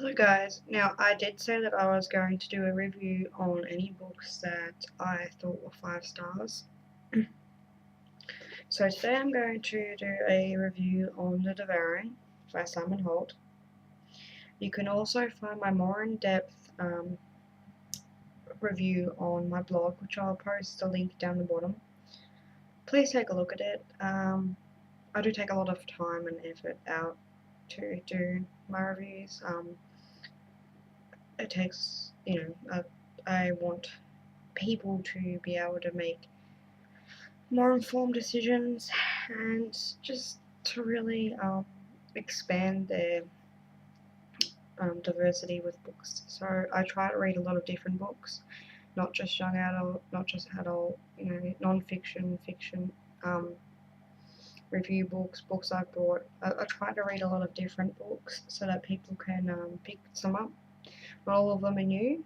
Hello guys, now I did say that I was going to do a review on any books that I thought were 5 stars. So today I'm going to do a review on The Devouring by Simon Holt. You can also find my more in-depth review on my blog, which I'll post the link down the bottom. Please take a look at it. I do take a lot of time and effort out to do my reviews. It takes, I want people to be able to make more informed decisions and just to really expand their diversity with books. So I try to read a lot of different books, not just young adult, not just adult, non-fiction, fiction, review books, books I've bought. I try to read a lot of different books so that people can pick some up. Not all of them are new.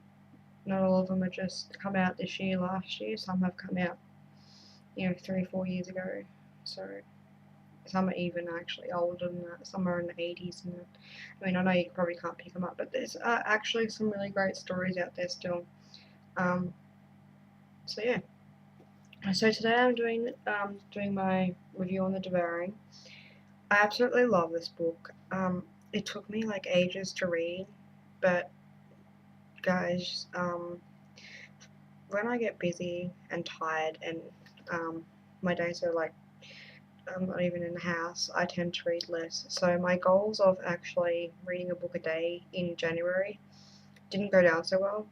Not all of them are just come out this year, last year. Some have come out, 3-4 years ago. So some are even actually older than that. Some are in the 80s and that. I mean, I know you probably can't pick them up, but there's actually some really great stories out there still. So yeah. So today I'm doing my review on The Devouring. I absolutely love this book. It took me like ages to read, but guys, when I get busy and tired and my days are like I'm not even in the house, I tend to read less. So my goals of actually reading a book a day in January didn't go down so well.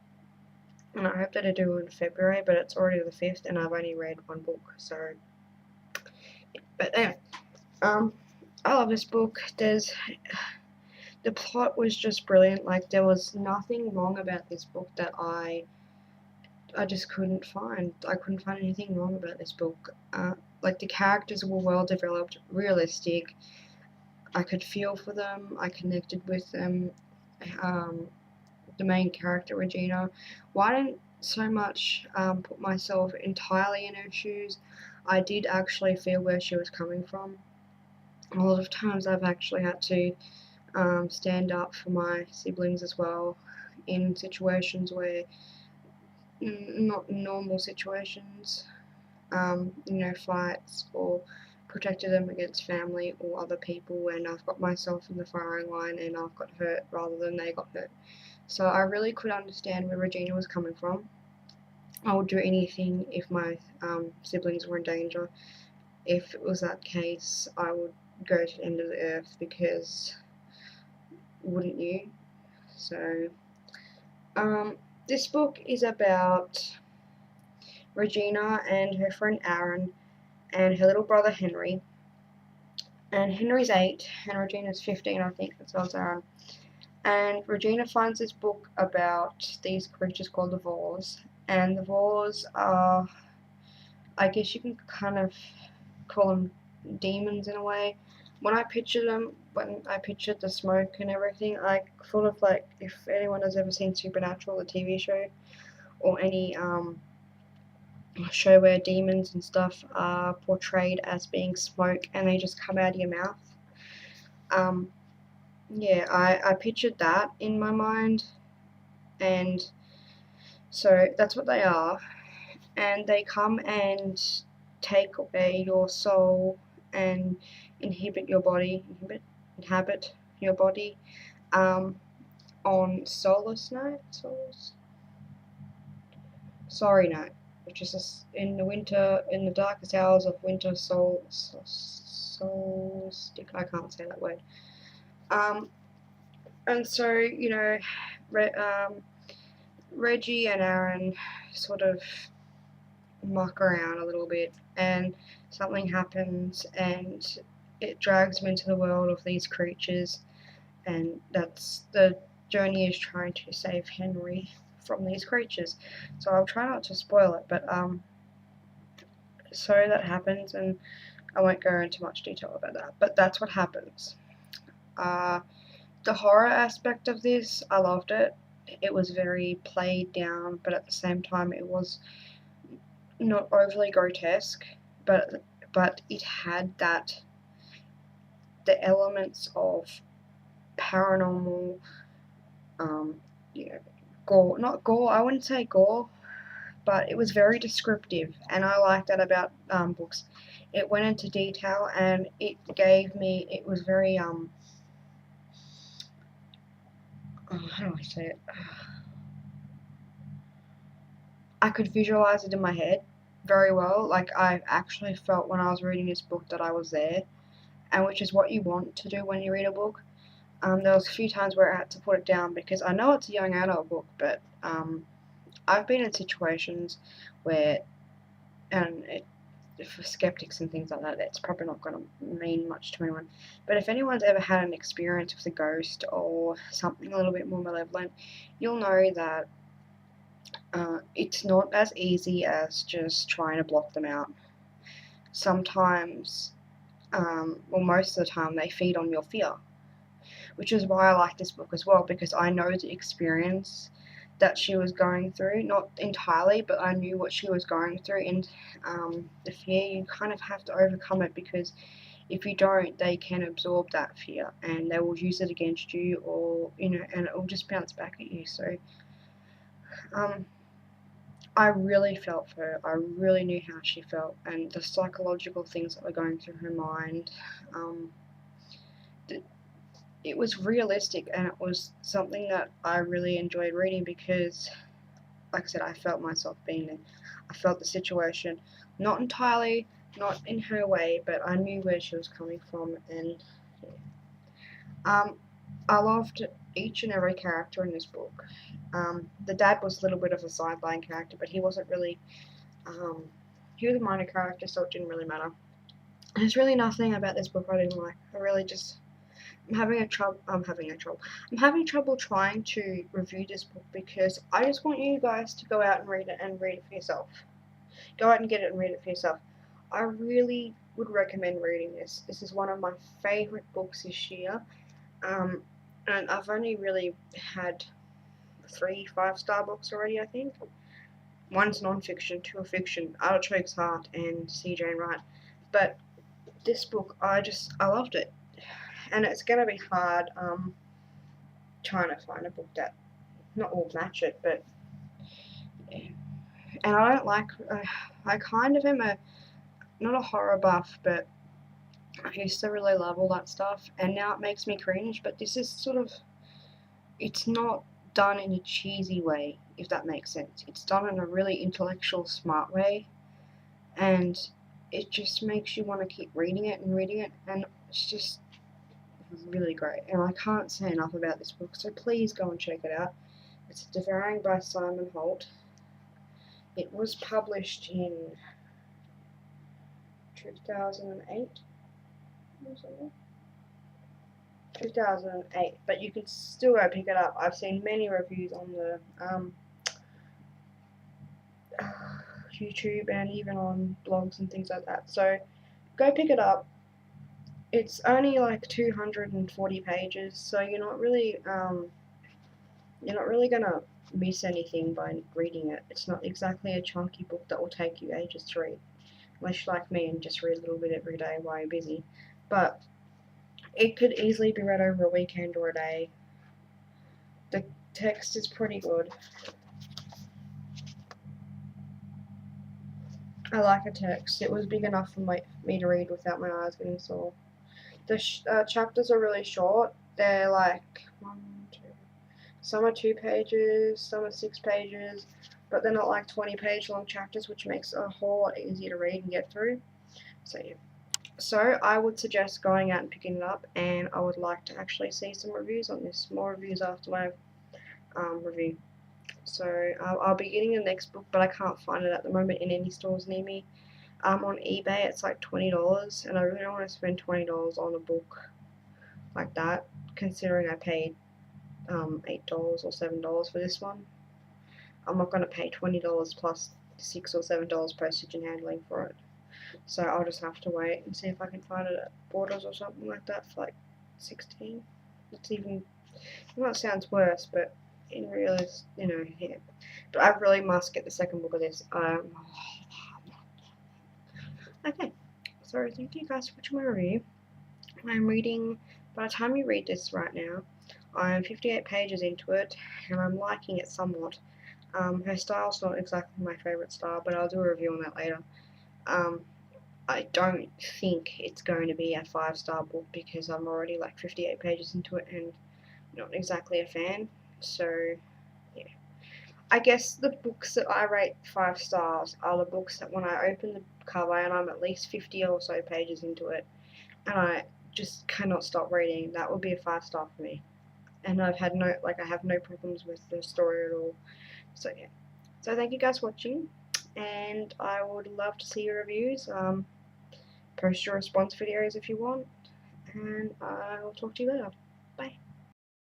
And I hope that I do in February, but it's already the 5th and I've only read one book. So, but anyway, I love this book. The plot was just brilliant. Like there was nothing wrong about this book that I just couldn't find. I couldn't find anything wrong about this book. Like the characters were well developed, realistic. I could feel for them. I connected with them. The main character, Regina. Why didn't so much put myself entirely in her shoes? I did actually feel where she was coming from. A lot of times I've actually had to stand up for my siblings as well in situations where not normal situations, fights, or protected them against family or other people when I've got myself in the firing line and I've got hurt rather than they got hurt. So I really could understand where Regina was coming from. I would do anything if my siblings were in danger. If it was that case, I would go to the end of the earth because wouldn't you? So, this book is about Regina and her friend Aaron and her little brother Henry. And Henry's 8 and Regina's 15, I think, as well as Aaron. And Regina finds this book about these creatures called the Vors. And the Vors are, I guess you can kind of call them demons in a way. When I pictured the smoke and everything, I sort of like, if anyone has ever seen Supernatural, the TV show, or any show where demons and stuff are portrayed as being smoke and they just come out of your mouth. Yeah, I pictured that in my mind, and so that's what they are. And they come and take away your soul and inhabit your body, on Sorry Night, which is in the darkest hours of winter, solstice. I can't say that word. And so Reggie and Aaron sort of muck around a little bit, and something happens, and it drags them into the world of these creatures, and that's the journey is trying to save Henry from these creatures. So I'll try not to spoil it, but so that happens, and I won't go into much detail about that, but that's what happens. The horror aspect of this, I loved it. It was very played down, but at the same time it was not overly grotesque, but it had the elements of paranormal you know, gore, not gore, I wouldn't say gore, but it was very descriptive, and I like that about books. It went into detail, and it was very, how do I say it? I could visualize it in my head very well. Like, I actually felt when I was reading this book that I was there, and which is what you want to do when you read a book. There was a few times where I had to put it down because I know it's a young adult book, but I've been in situations where, and for skeptics and things like that, it's probably not going to mean much to anyone. But if anyone's ever had an experience with a ghost or something a little bit more malevolent, you'll know that it's not as easy as just trying to block them out. Sometimes, well, most of the time, they feed on your fear, which is why I like this book as well, because I know the experience that she was going through, not entirely, but I knew what she was going through, and the fear, you kind of have to overcome it, because if you don't, they can absorb that fear and they will use it against you, or and it will just bounce back at you. So um, I really felt for her. I really knew how she felt and the psychological things that were going through her mind. Um, it was realistic, and it was something that I really enjoyed reading because, like I said, I felt myself being there. I felt the situation, not entirely, not in her way, but I knew where she was coming from, and I loved each and every character in this book. The dad was a little bit of a sideline character, but he wasn't really. Um, he was a minor character, so it didn't really matter. There's really nothing about this book I didn't like. I really just I'm having a trouble. I'm having trouble trying to review this book because I just want you guys to go out and read it for yourself. Go out and get it and read it for yourself. I really would recommend reading this. This is one of my favorite books this year. Um, and I've only really had 3 5-star books already, I think. One's non-fiction, 2 are fiction, Artichoke's Heart and C.J. Wright. But this book, I loved it. And it's going to be hard trying to find a book that not will match it, but yeah. And I don't like, I kind of am not a horror buff, but I used to really love all that stuff, and now it makes me cringe, but this is sort of, it's not done in a cheesy way, if that makes sense. It's done in a really intellectual, smart way, and it just makes you want to keep reading it, and it's just really great. And I can't say enough about this book, so please go and check it out. It's Devouring by Simon Holt. It was published in 2008 or something. 2008, but you can still go pick it up. I've seen many reviews on the YouTube and even on blogs and things like that. So go pick it up. It's only like 240 pages, so you're not really gonna miss anything by reading it. It's not exactly a chunky book that will take you ages to read, unless you're like me and just read a little bit every day while you're busy. But it could easily be read over a weekend or a day. The text is pretty good. I like the text. It was big enough for me to read without my eyes getting sore. The chapters are really short. They're like some are 2 pages, some are 6 pages, but they're not like 20-page long chapters, which makes it a whole lot easier to read and get through. So yeah. So I would suggest going out and picking it up, and I would like to actually see some reviews on this. More reviews after my review. So I'll be getting the next book, but I can't find it at the moment in any stores near me. On eBay, it's like $20, and I really don't want to spend $20 on a book like that, considering I paid $8 or $7 for this one. I'm not going to pay $20 plus $6 or $7 postage and handling for it. So I'll just have to wait and see if I can find it at Borders or something like that for like 16. It's even, well, it sounds worse, but in real, yeah. But I really must get the second book of this. Okay, so thank you guys for watching my review. I'm reading, by the time you read this right now, I'm 58 pages into it, and I'm liking it somewhat. Her style's not exactly my favourite style, but I'll do a review on that later. Um, I don't think it's going to be a 5-star book because I'm already like 58 pages into it and not exactly a fan. So, yeah. I guess the books that I rate 5 stars are the books that when I open the cover and I'm at least 50 or so pages into it and I just cannot stop reading, that would be a 5-star for me. And I have no problems with the story at all. So yeah. So thank you guys for watching, and I would love to see your reviews. Post your response videos if you want, and I will talk to you later.